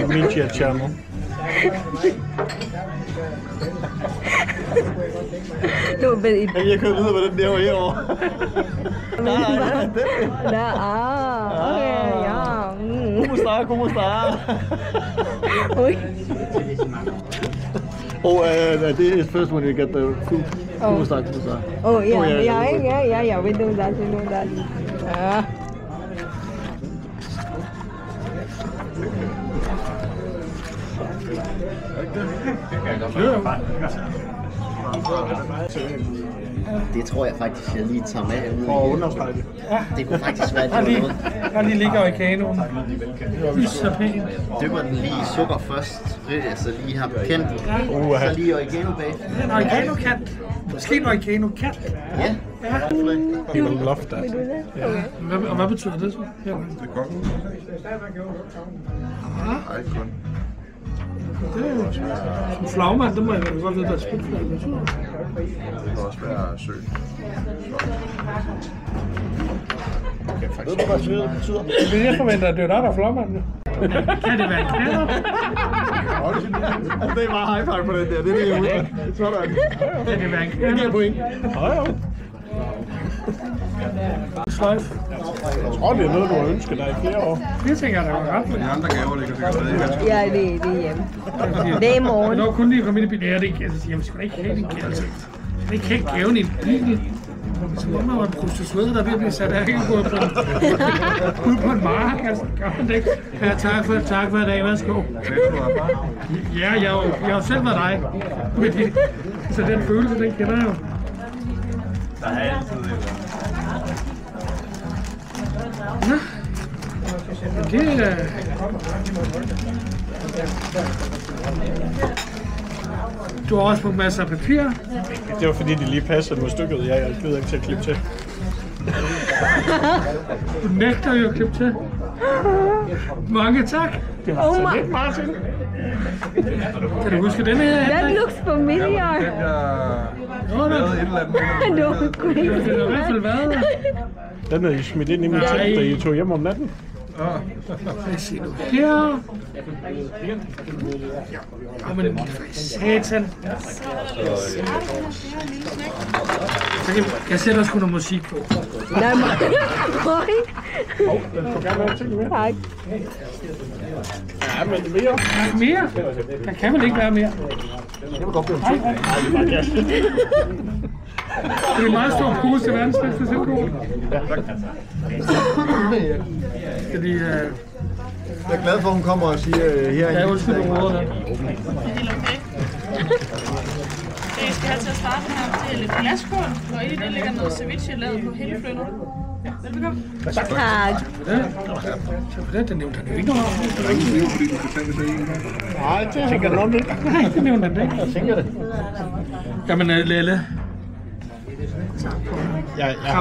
Min Giacomo. Jeg kan vide, hvordan det var herovre. Okay, ja. God star. Oh, this is first when you get the food. Oh. Star. Oh, yeah, we do that. Det tror jeg faktisk, jeg lige tager med. Og understrege det. Det kunne faktisk være, det var lige ligger oreganoen. Så pænt. Dypper den lige i sukker først, så lige har kendt. Så lige oregano bag. En oregano-kant. Måske en oregano-kant. Ja. He will love that. Og hvad betyder det så? Det er godt. Nej, kun. Det er jo en flagmand, det må jeg godt vide, der er spilflag. Det kan også være søg. Ved du, hvad sløret betyder? Men jeg forventer, at det er der er flagmanden. Kan det være en kælder? Det er bare high five på den der, det er det, jeg ud. Sådan. Kan det være en kælder? Det giver point. Ja. Sløjf. Jeg tror, det er noget, du har ønsket dig i flere år. Det tænker jeg, der var ret. De andre gaver ligger sikkert stadig ganske. Ja, det er hjemme. Det er i morgen. Jeg når kun lige at komme ind i bilen. Ja, det er ikke. Jeg skal ikke have din gave. Jeg skal ikke have gaven i en bil. Så må man være prostitueret, der er ved at blive sat af ude på en mark. Altså, ja, tak for i dag. Værsgo. Ja, jeg har jo selv været dig. Så den følelse, den kender jeg jo. Der er altid Nå. Det er... Du har også fået masser af papir. Det var fordi, de lige passede med stykket. Jeg gider ikke til at klippe til. Du nægter jo at klippe til. Mange tak. Det var så lidt, Martin. Kan du huske den her? That looks familiar. Jeg lavede et eller andet. Don't quit. Det har i hvert fald været. Den er I smidt ind i min telt, da I tog hjem om natten. Hvad siger du her? Men satan. Jeg sætter sgu noget musik på. Nej, nej. Den får gerne være ting med. Tak. Ja, men mere. Mere? Der kan vel ikke være mere. Det var godt blevet ting. Det er en meget stor pose til verdens bedste selvkål. Fordi... Jeg er glad for, at hun kommer og siger her. Ja, undskyld på ordet. Det er helt okay. Det I skal have til at starte her, det er lidt glaskål, og i det ligger noget ceviche lavet på helleflønder. Velbekomme. Tak. Tak for det. Den nævnte han jo ikke noget om. Det er ikke det, fordi du skal tage det til en. Nej, det tænker jeg nok ikke. Nej, det nævnte han ikke. Jeg tænker det. Jamen, Lelle. Jeg har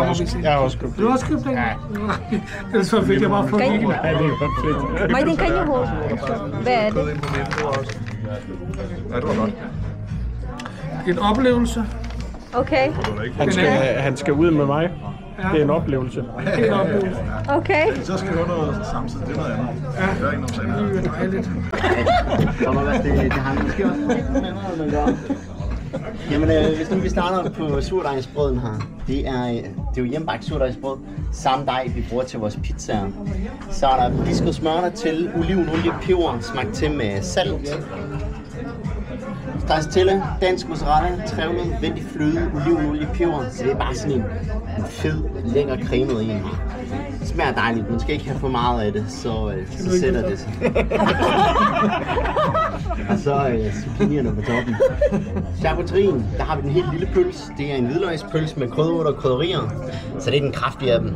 også købt det. Du har også købt den? Ja. Ellers så fik jeg bare fået den. Ja, det er godt fedt. Martin, kan jeg holde? Hvad er det? Ja, det var godt. En oplevelse. Okay. Han skal ud med mig. Det er en oplevelse. Det er en oplevelse. Okay. Så skal du noget samtidig. Det er noget andet. Ja, det er ikke noget senere. det er dejligt. Det har han måske også lidt med at gøre. Jamen, hvis nu vi starter på surdejsbrøden her, det er jo hjemmebagt surdejsbrød, samme dej vi bruger til vores pizzaer. Så er der pisket smør der til, olivenolie, peber, smagt til med salt. Stracciatella, dansk mozzarella, trævlet, vendig fløde, olivenolie, peber. Så det er bare sådan en fed, lækker cremet en. Det smager dejligt, man skal ikke have for meget af det, så sætter det sig. Og så zucchinierne på toppen. Charcuterien, der har vi den helt lille pøls. Det er en hvidløgspøls med krydderurter og krydderier, så det er den kraftige af dem.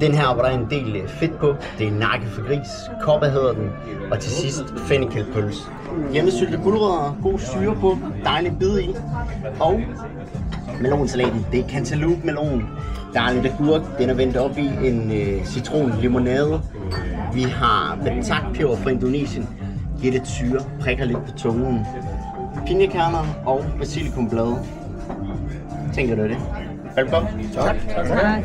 Den her, hvor der er en del fedt på, det er nakke for gris, kopper hedder den, og til sidst fennikelpøls. Hjemmesyltede gulerødder, god syre på, dejlig bid i, og melonsalaten, det er cantaloupe melon. Der er lidt agurk, den er vendt op i en citronlimonade. Vi har batakpeber fra Indonesien, giver lidt syre, prikker lidt på tungen. Pinjekerner og basilikumblade. Tænker du det? Velkommen. Tak. Tak.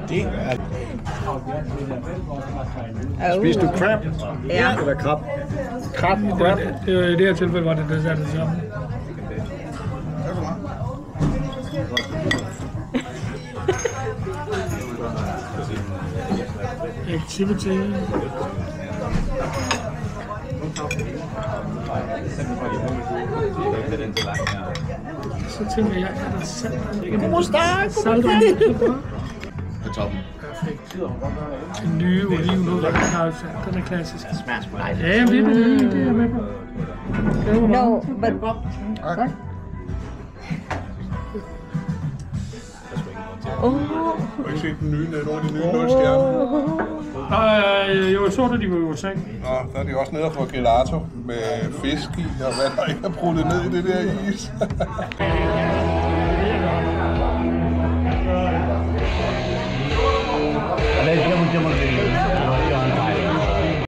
Det er... Spiste du crab? Ja. Eller krab? Krab, crab. I det her tilfælde var det det samme. Activity. Så tænker jeg, at der salter På toppen. perfekt. Den nye oliven, der er den er klassisk. Smager sgu dejligt. Ja, det er jeg med på. No, but Har du ikke set den nye, nogle af de nye 0-stjerner? Jeg så det, de var i USA. Nå, der er de også nede og få gelato med fisk i, og hvad der ikke er bruttet ned i det der is. Velkommen til mig.